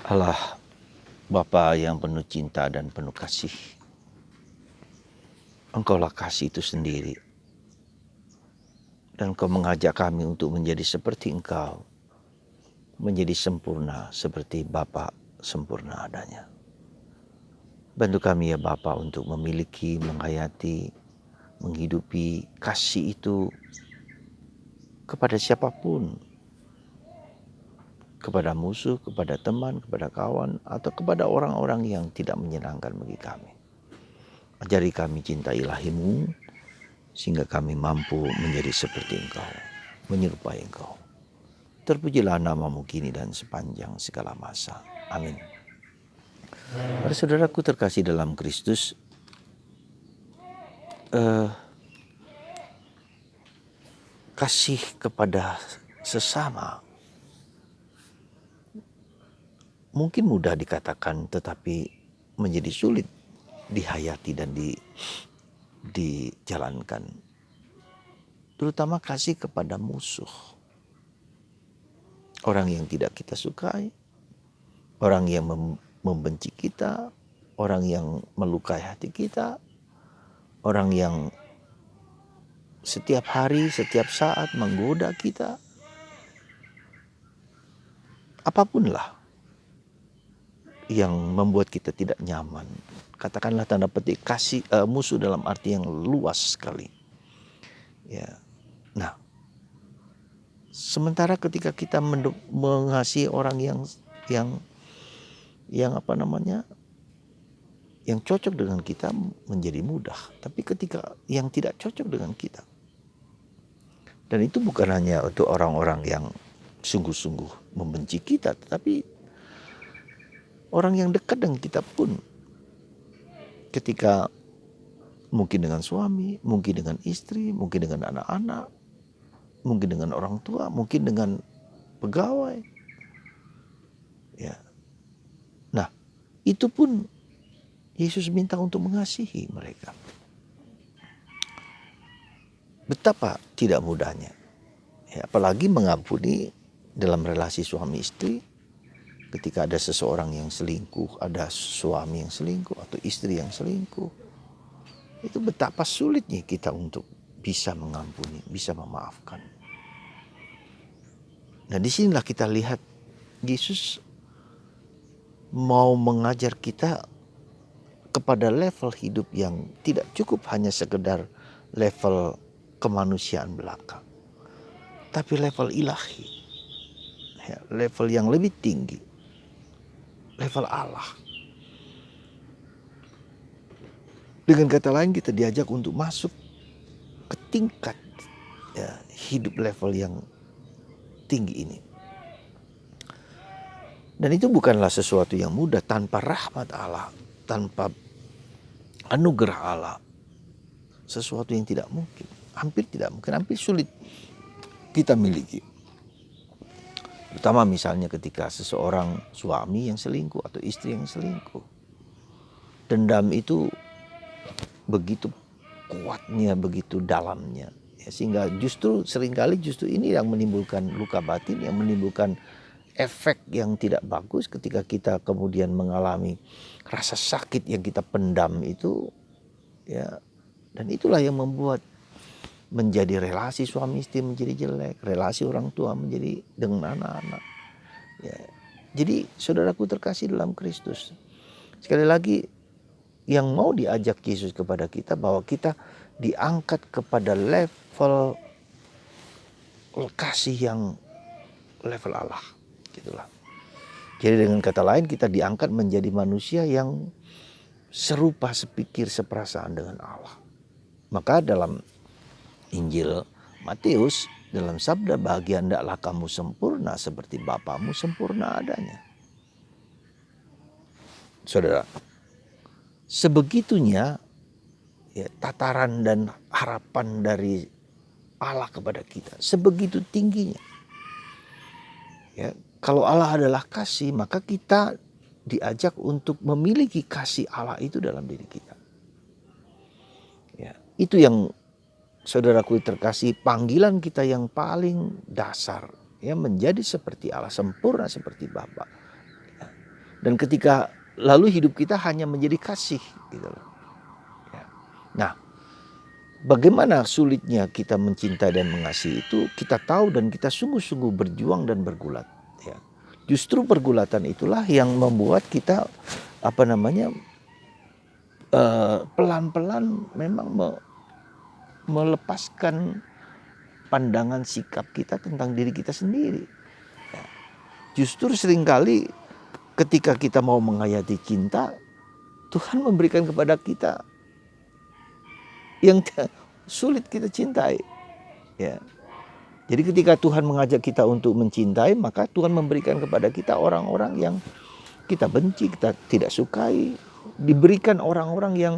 Allah, Bapa yang penuh cinta dan penuh kasih. Engkaulah kasih itu sendiri. Dan Engkau mengajak kami untuk menjadi seperti Engkau. Menjadi sempurna seperti Bapa sempurna adanya. Bantu kami ya Bapa untuk memiliki, menghayati, menghidupi kasih itu kepada siapapun. Kepada musuh, kepada teman, kepada kawan, atau kepada orang-orang yang tidak menyenangkan bagi kami. Ajari kami cinta ilahi-Mu, sehingga kami mampu menjadi seperti Engkau, menyerupai Engkau. Terpujilah nama-Mu kini dan sepanjang segala masa. Amin. Para saudaraku terkasih dalam Kristus, kasih kepada sesama mungkin mudah dikatakan, tetapi menjadi sulit dihayati dan dijalankan. Terutama kasih kepada musuh. Orang yang tidak kita sukai, orang yang membenci kita, orang yang melukai hati kita, orang yang setiap hari, setiap saat menggoda kita. Apapunlah yang membuat kita tidak nyaman. Katakanlah tanda petik kasih musuh dalam arti yang luas sekali. Ya. Nah, sementara ketika kita mengasihi orang yang yang cocok dengan kita menjadi mudah. Tapi ketika yang tidak cocok dengan kita, dan itu bukan hanya untuk orang-orang yang sungguh-sungguh membenci kita, tetapi orang yang dekat dengan kita pun, ketika mungkin dengan suami, mungkin dengan istri, mungkin dengan anak-anak, mungkin dengan orang tua, mungkin dengan pegawai. Ya. Nah, itu pun Yesus minta untuk mengasihi mereka. Betapa tidak mudahnya. Ya, apalagi mengampuni dalam relasi suami istri. Ketika ada seseorang yang selingkuh, ada suami yang selingkuh atau istri yang selingkuh. Itu betapa sulitnya kita untuk bisa mengampuni, bisa memaafkan. Nah, disinilah kita lihat Yesus mau mengajar kita kepada level hidup yang tidak cukup hanya sekedar level kemanusiaan belaka, tapi level ilahi, ya, level yang lebih tinggi, level Allah. Dengan kata lain, kita diajak untuk masuk ke tingkat ya, hidup level yang tinggi ini. Dan itu bukanlah sesuatu yang mudah. Tanpa rahmat Allah, tanpa anugerah Allah, sesuatu yang tidak mungkin, hampir tidak mungkin, hampir sulit kita miliki. Terutama misalnya ketika seseorang suami yang selingkuh atau istri yang selingkuh. Dendam itu begitu kuatnya, begitu dalamnya. Ya, sehingga seringkali ini yang menimbulkan luka batin, yang menimbulkan efek yang tidak bagus ketika kita kemudian mengalami rasa sakit yang kita pendam itu. Ya, dan itulah yang membuat menjadi relasi suami istri menjadi jelek, relasi orang tua menjadi dengan anak-anak. Ya. Jadi saudaraku terkasih dalam Kristus, sekali lagi yang mau diajak Yesus kepada kita bahwa kita diangkat kepada level kasih yang level Allah, gitulah. Jadi dengan kata lain kita diangkat menjadi manusia yang serupa, sepikir, seperasaan dengan Allah. Maka dalam Injil Matius, dalam sabda bahagia hendaklah kamu sempurna seperti Bapamu sempurna adanya. Saudara, sebegitunya ya, tataran dan harapan dari Allah kepada kita, sebegitu tingginya. Ya, kalau Allah adalah kasih, maka kita diajak untuk memiliki kasih Allah itu dalam diri kita. Ya, itu yang saudaraku terkasih, panggilan kita yang paling dasar, ya, menjadi seperti Allah, sempurna seperti Bapa. Ya. Dan ketika lalu hidup kita hanya menjadi kasih gitu loh. Ya. Nah, bagaimana sulitnya kita mencintai dan mengasihi itu kita tahu dan kita sungguh-sungguh berjuang dan bergulat. Ya. Justru pergulatan itulah yang membuat kita pelan-pelan memang melepaskan pandangan sikap kita tentang diri kita sendiri. Ya. Justru seringkali ketika kita mau menghayati cinta, Tuhan memberikan kepada kita yang sulit kita cintai. Ya. Jadi ketika Tuhan mengajak kita untuk mencintai, maka Tuhan memberikan kepada kita orang-orang yang kita benci, kita tidak sukai. Diberikan orang-orang yang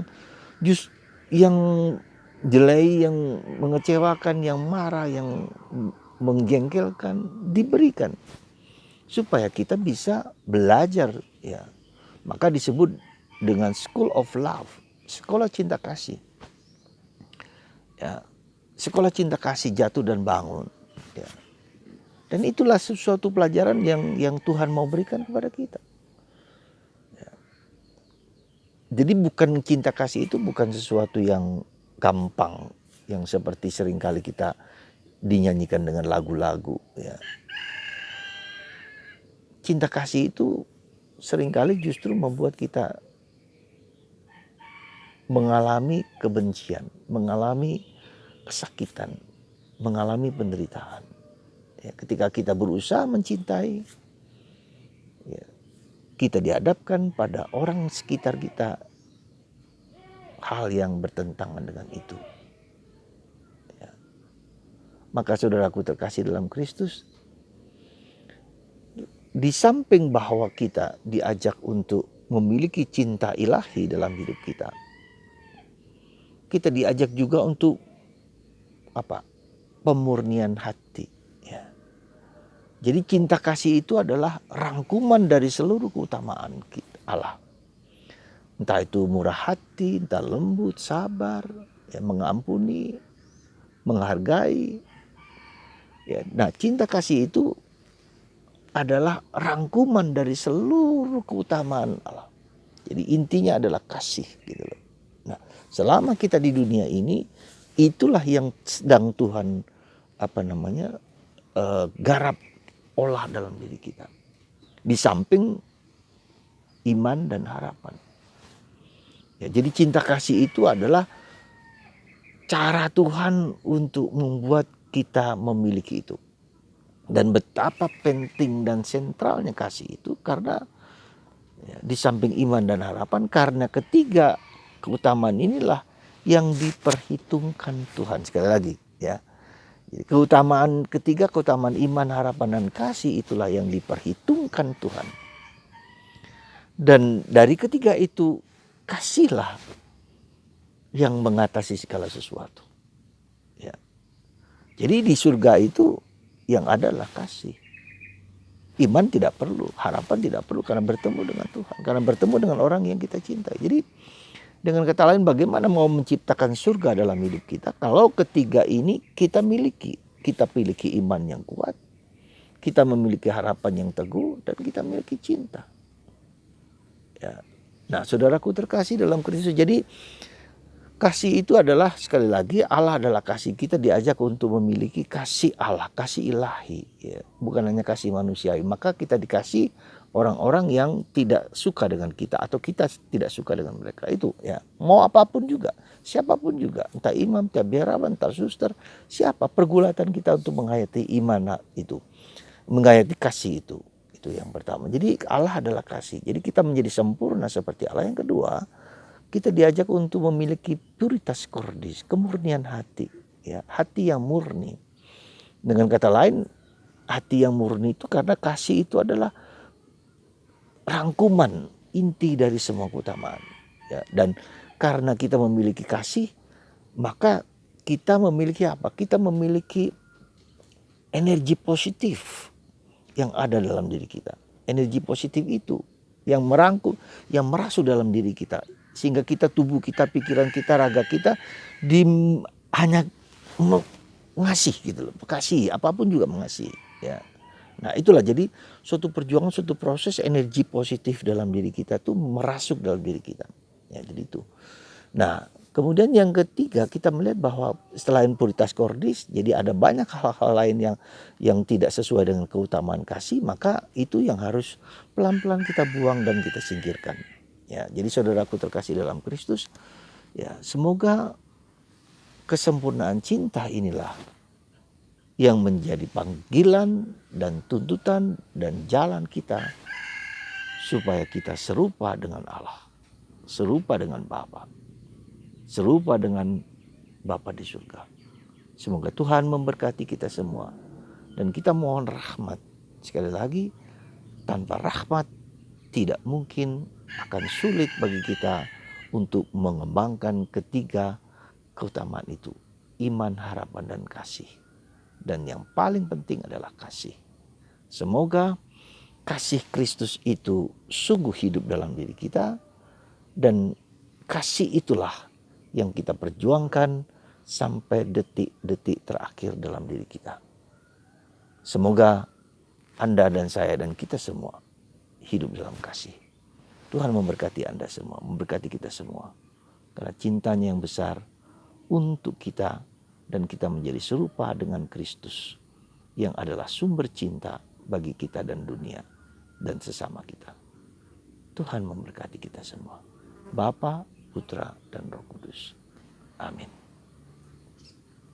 jelek, yang mengecewakan, yang marah, yang menggengkelkan, diberikan supaya kita bisa belajar. Ya, maka disebut dengan School of Love, sekolah cinta kasih. Ya, sekolah cinta kasih jatuh dan bangun. Ya. Dan itulah sesuatu pelajaran yang Tuhan mau berikan kepada kita. Ya. Jadi bukan cinta kasih itu bukan sesuatu yang gampang, yang seperti seringkali kita dinyanyikan dengan lagu-lagu. Ya. Cinta kasih itu seringkali justru membuat kita mengalami kebencian, mengalami kesakitan, mengalami penderitaan. Ya, ketika kita berusaha mencintai, ya, kita dihadapkan pada orang sekitar kita hal yang bertentangan dengan itu. Ya. Maka saudaraku terkasih dalam Kristus, di samping bahwa kita diajak untuk memiliki cinta ilahi dalam hidup kita, kita diajak juga untuk pemurnian hati. Ya. Jadi cinta kasih itu adalah rangkuman dari seluruh keutamaan Allah. Entah itu murah hati, entah lembut, sabar, ya, mengampuni, menghargai. Ya. Nah, cinta kasih itu adalah rangkuman dari seluruh keutamaan Allah. Jadi intinya adalah kasih gitu loh. Nah, selama kita di dunia ini, itulah yang sedang Tuhan garap olah dalam diri kita. Di samping iman dan harapan. Ya, jadi cinta kasih itu adalah cara Tuhan untuk membuat kita memiliki itu. Dan betapa penting dan sentralnya kasih itu karena ya, di samping iman dan harapan, karena ketiga keutamaan inilah yang diperhitungkan Tuhan. Sekali lagi ya, jadi keutamaan ketiga, keutamaan iman, harapan, dan kasih itulah yang diperhitungkan Tuhan. Dan dari ketiga itu, kasihlah yang mengatasi segala sesuatu. Ya. Jadi di surga itu yang adalah kasih. Iman tidak perlu, harapan tidak perlu karena bertemu dengan Tuhan, karena bertemu dengan orang yang kita cintai. Jadi dengan kata lain, bagaimana mau menciptakan surga dalam hidup kita kalau ketiga ini kita miliki. Kita miliki iman yang kuat, kita memiliki harapan yang teguh, dan kita memiliki cinta. Ya. Nah, saudaraku terkasih dalam Kristus, jadi kasih itu adalah, sekali lagi, Allah adalah kasih. Kita diajak untuk memiliki kasih Allah, kasih ilahi, ya. Bukan hanya kasih manusiawi. Maka kita dikasih orang-orang yang tidak suka dengan kita atau kita tidak suka dengan mereka. Itu ya, mau apapun juga, siapapun juga, entah imam, entah biarawan, entah suster, siapa, pergulatan kita untuk menghayati iman itu, menghayati kasih itu yang pertama. Jadi Allah adalah kasih. Jadi kita menjadi sempurna seperti Allah. Yang kedua, kita diajak untuk memiliki puritas cordis, kemurnian hati, ya, hati yang murni. Dengan kata lain, hati yang murni itu karena kasih itu adalah rangkuman inti dari semua keutamaan. Ya, dan karena kita memiliki kasih, maka kita memiliki apa? Kita memiliki energi positif yang ada dalam diri kita. Energi positif itu yang merangkum, yang merasuk dalam diri kita. Sehingga kita, tubuh kita, pikiran kita, raga kita hanya ngasih gitu loh. Kasih, apapun juga mengasihi. Ya. Nah itulah, jadi suatu perjuangan, suatu proses, energi positif dalam diri kita tuh merasuk dalam diri kita. Ya, jadi itu. Nah kemudian yang ketiga, kita melihat bahwa selain puritas kordis, jadi ada banyak hal-hal lain yang tidak sesuai dengan keutamaan kasih, maka itu yang harus pelan-pelan kita buang dan kita singkirkan. Ya, jadi saudaraku terkasih dalam Kristus, ya semoga kesempurnaan cinta inilah yang menjadi panggilan dan tuntutan dan jalan kita supaya kita serupa dengan Allah, serupa dengan Bapa, serupa dengan Bapa di surga. Semoga Tuhan memberkati kita semua dan kita mohon rahmat. Sekali lagi, tanpa rahmat tidak mungkin, akan sulit bagi kita untuk mengembangkan ketiga keutamaan itu: iman, harapan, dan kasih. Dan yang paling penting adalah kasih. Semoga kasih Kristus itu sungguh hidup dalam diri kita, dan kasih itulah yang kita perjuangkan sampai detik-detik terakhir dalam diri kita. Semoga Anda dan saya dan kita semua hidup dalam kasih. Tuhan memberkati Anda semua, memberkati kita semua. Karena cintanya yang besar untuk kita, dan kita menjadi serupa dengan Kristus yang adalah sumber cinta bagi kita dan dunia dan sesama kita. Tuhan memberkati kita semua. Bapa, Putra, dan Roh Kudus. Amin.